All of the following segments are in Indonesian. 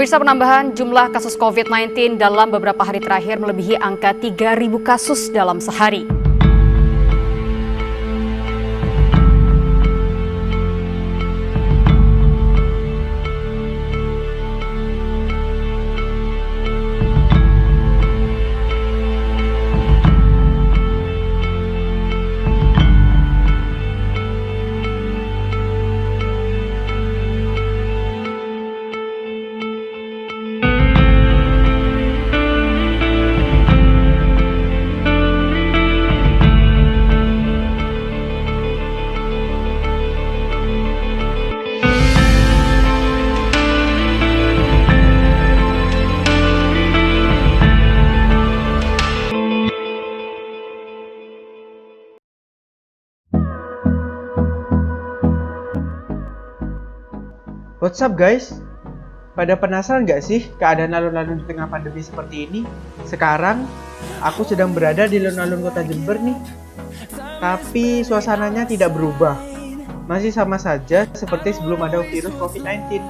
Pemirsa, penambahan jumlah kasus COVID-19 dalam beberapa hari terakhir melebihi angka 3.000 kasus dalam sehari. What's up guys? Pada penasaran gak sih keadaan alun-alun di tengah pandemi seperti ini? Sekarang, aku sedang berada di alun-alun kota Jember nih. Tapi suasananya tidak berubah. Masih sama saja seperti sebelum ada virus COVID-19.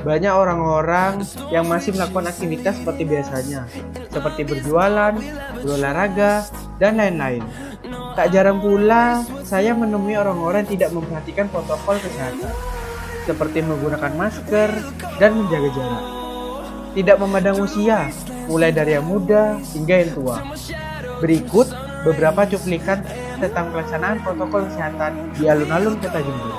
Banyak orang-orang yang masih melakukan aktivitas seperti biasanya, seperti berjualan, berolahraga, dan lain-lain. Tak jarang pula saya menemui orang-orang yang tidak memperhatikan protokol kesehatan, seperti menggunakan masker dan menjaga jarak. Tidak memandang usia, mulai dari yang muda hingga yang tua. Berikut beberapa cuplikan tentang pelaksanaan protokol kesehatan di alun-alun kota Jember.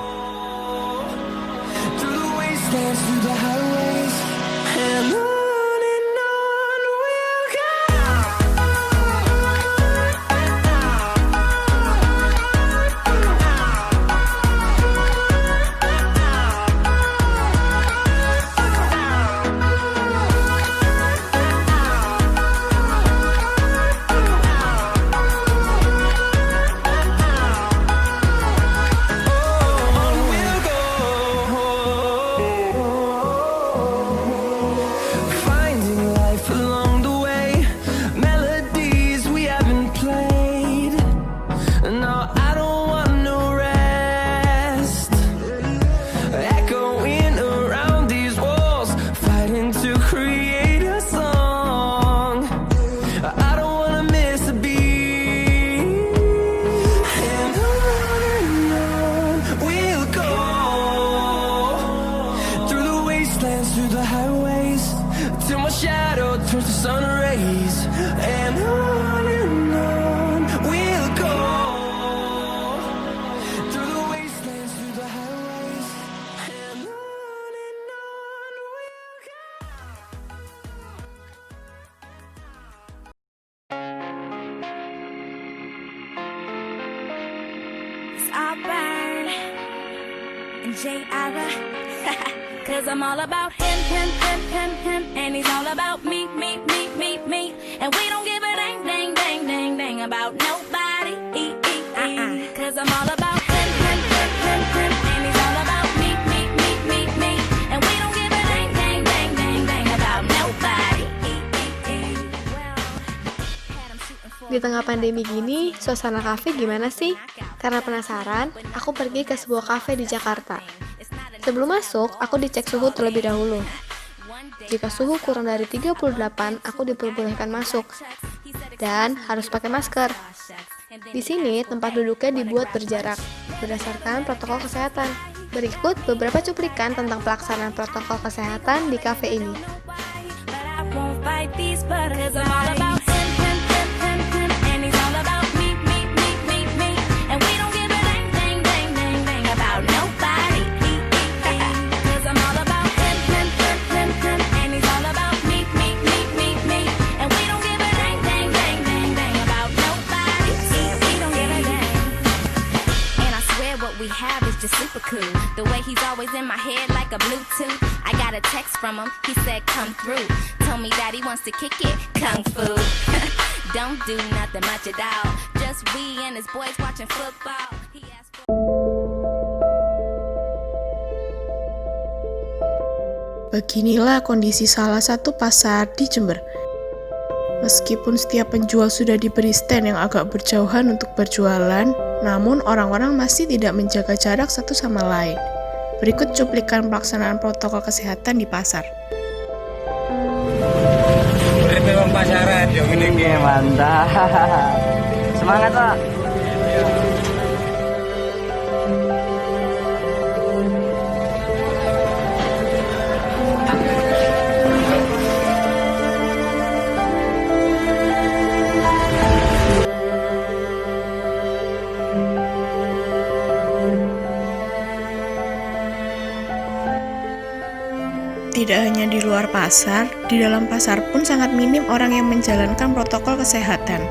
I'll burn and J.I.R.A. Cause I'm all about him, and he's all about me. And we don't give a dang about nobody. Cause I'm all about him, and he's all about me. And we don't give a dang about nobody. Di tengah pandemi gini, suasana kafe gimana sih? Karena penasaran, aku pergi ke sebuah kafe di Jakarta. Sebelum masuk, aku dicek suhu terlebih dahulu. Jika suhu kurang dari 38, aku diperbolehkan masuk. Dan harus pakai masker. Di sini, tempat duduknya dibuat berjarak, berdasarkan protokol kesehatan. Berikut beberapa cuplikan tentang pelaksanaan protokol kesehatan di kafe ini. Super cool. The way he's always in my head like a Bluetooth. I got a text from him, he said come through. Told me that he wants to kick it, kung fu. Don't do nothing much at all. Just we and his boys watching football. He asked for... Beginilah kondisi salah satu pasar di Jember. Meskipun setiap penjual sudah diberi stand yang agak berjauhan untuk berjualan, namun orang-orang masih tidak menjaga jarak satu sama lain. Berikut cuplikan pelaksanaan protokol kesehatan di pasar. Oke, mantap. Semangat, Pak. Tidak hanya di luar pasar, di dalam pasar pun sangat minim orang yang menjalankan protokol kesehatan.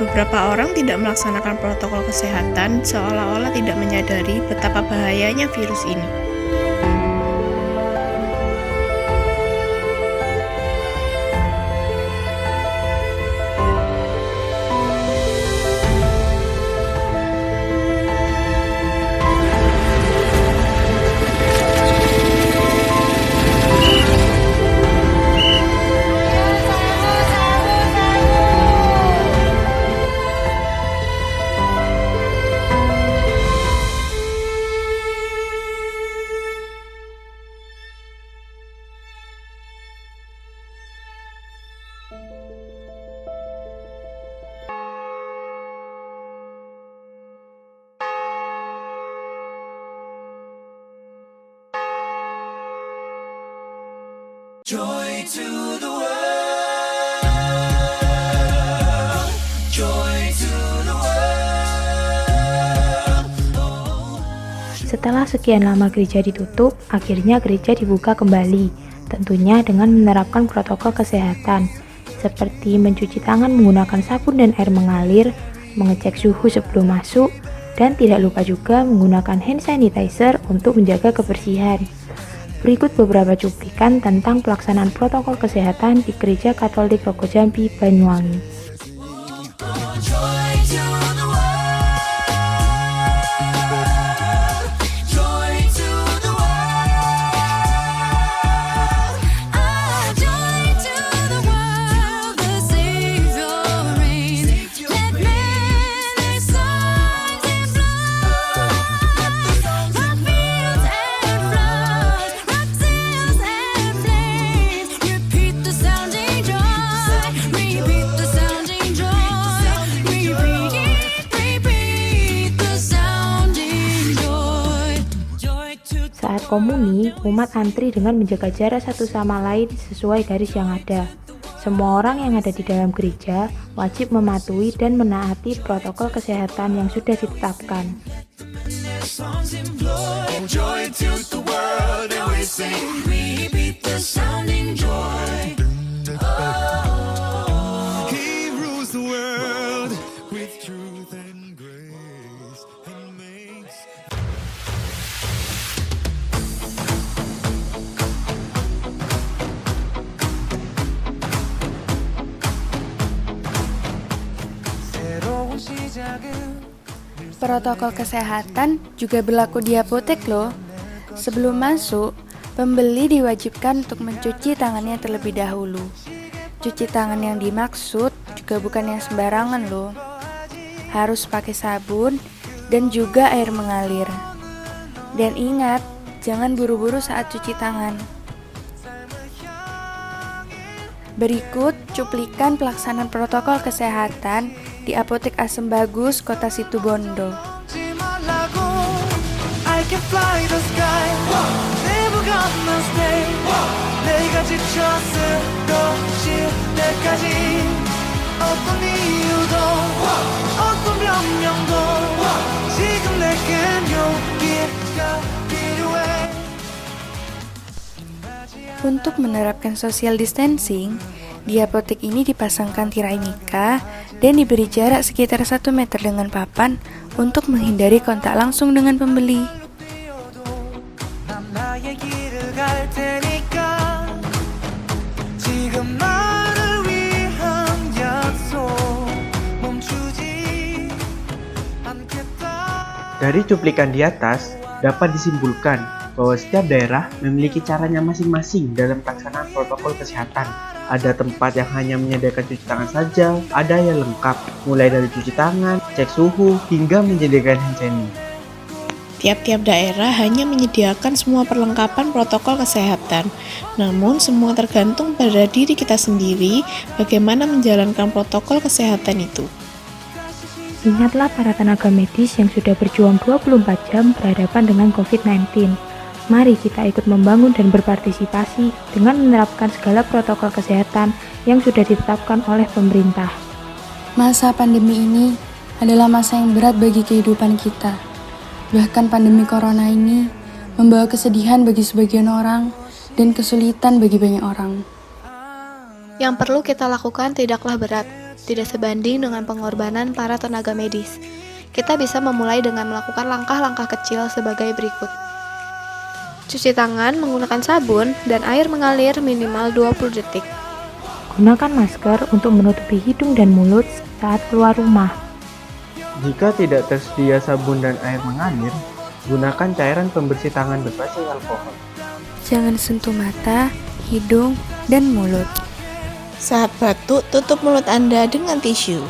Beberapa orang tidak melaksanakan protokol kesehatan seolah-olah tidak menyadari betapa bahayanya virus ini. Joy to the world, joy to the world. Setelah sekian lama gereja ditutup, akhirnya gereja dibuka kembali, tentunya dengan menerapkan protokol kesehatan, seperti mencuci tangan menggunakan sabun dan air mengalir, mengecek suhu sebelum masuk, dan tidak lupa juga menggunakan hand sanitizer untuk menjaga kebersihan. Berikut beberapa cuplikan tentang pelaksanaan protokol kesehatan di Gereja Katolik Rogo Jambi, Banyuwangi. Joy to the world, joy to the world. Oh, joy to the world, the Savior reigns. Let men their songs in blood. Rock fields and floods, rock sails and flames. Repeat the sounding joy, repeat the sounding joy. Repeat the sounding joy. Joy to Saat komuni, umat antri dengan menjaga jarak satu sama lain sesuai garis yang ada. Semua orang yang ada di dalam gereja wajib mematuhi dan menaati protokol kesehatan yang sudah ditetapkan. songs in blood. Joy to the world, and we sing. Repeat the sounding joy. Oh, He rules the world with truth and grace, and makes. 새로운 시작은 Protokol kesehatan juga berlaku di apotek loh. Sebelum masuk, pembeli diwajibkan untuk mencuci tangannya terlebih dahulu. Cuci tangan yang dimaksud juga bukan yang sembarangan loh. Harus pakai sabun dan juga air mengalir. Dan ingat, jangan buru-buru saat cuci tangan. Berikut cuplikan pelaksanaan protokol kesehatan di Apotek Asem Bagus, Kota Situbondo. I can fly the sky. Never gonna stay. 내가 지쳐 쓰러질 때까지 어떤 이유도 어떤 변명도 지금 내겐 용기가 필요해. Untuk menerapkan social distancing, di apotek ini dipasangkan tirai mika dan diberi jarak sekitar 1 meter dengan papan untuk menghindari kontak langsung dengan pembeli. 난 나의 길을 갈 테니까 지금 나를 위한 약속 멈추지 않겠다. Dari cuplikan di atas, dapat disimpulkan bahwa setiap daerah memiliki caranya masing-masing dalam pelaksanaan protokol kesehatan. Ada tempat yang hanya menyediakan cuci tangan saja, ada yang lengkap, mulai dari cuci tangan, cek suhu, hingga menyediakan hand sanitizer. Tiap-tiap daerah hanya menyediakan semua perlengkapan protokol kesehatan. Namun, semua tergantung pada diri kita sendiri bagaimana menjalankan protokol kesehatan itu. Ingatlah para tenaga medis yang sudah berjuang 24 jam berhadapan dengan COVID-19. Mari kita ikut membangun dan berpartisipasi dengan menerapkan segala protokol kesehatan yang sudah ditetapkan oleh pemerintah. Masa pandemi ini adalah masa yang berat bagi kehidupan kita. Bahkan pandemi corona ini membawa kesedihan bagi sebagian orang dan kesulitan bagi banyak orang. Yang perlu kita lakukan tidaklah berat, tidak sebanding dengan pengorbanan para tenaga medis. Kita bisa memulai dengan melakukan langkah-langkah kecil sebagai berikut. Cuci tangan menggunakan sabun dan air mengalir minimal 20 detik. Gunakan masker untuk menutupi hidung dan mulut saat keluar rumah. Jika tidak tersedia sabun dan air mengalir, gunakan cairan pembersih tangan berbasis alkohol. Jangan sentuh mata, hidung, dan mulut. Saat batuk, tutup mulut Anda dengan tisu.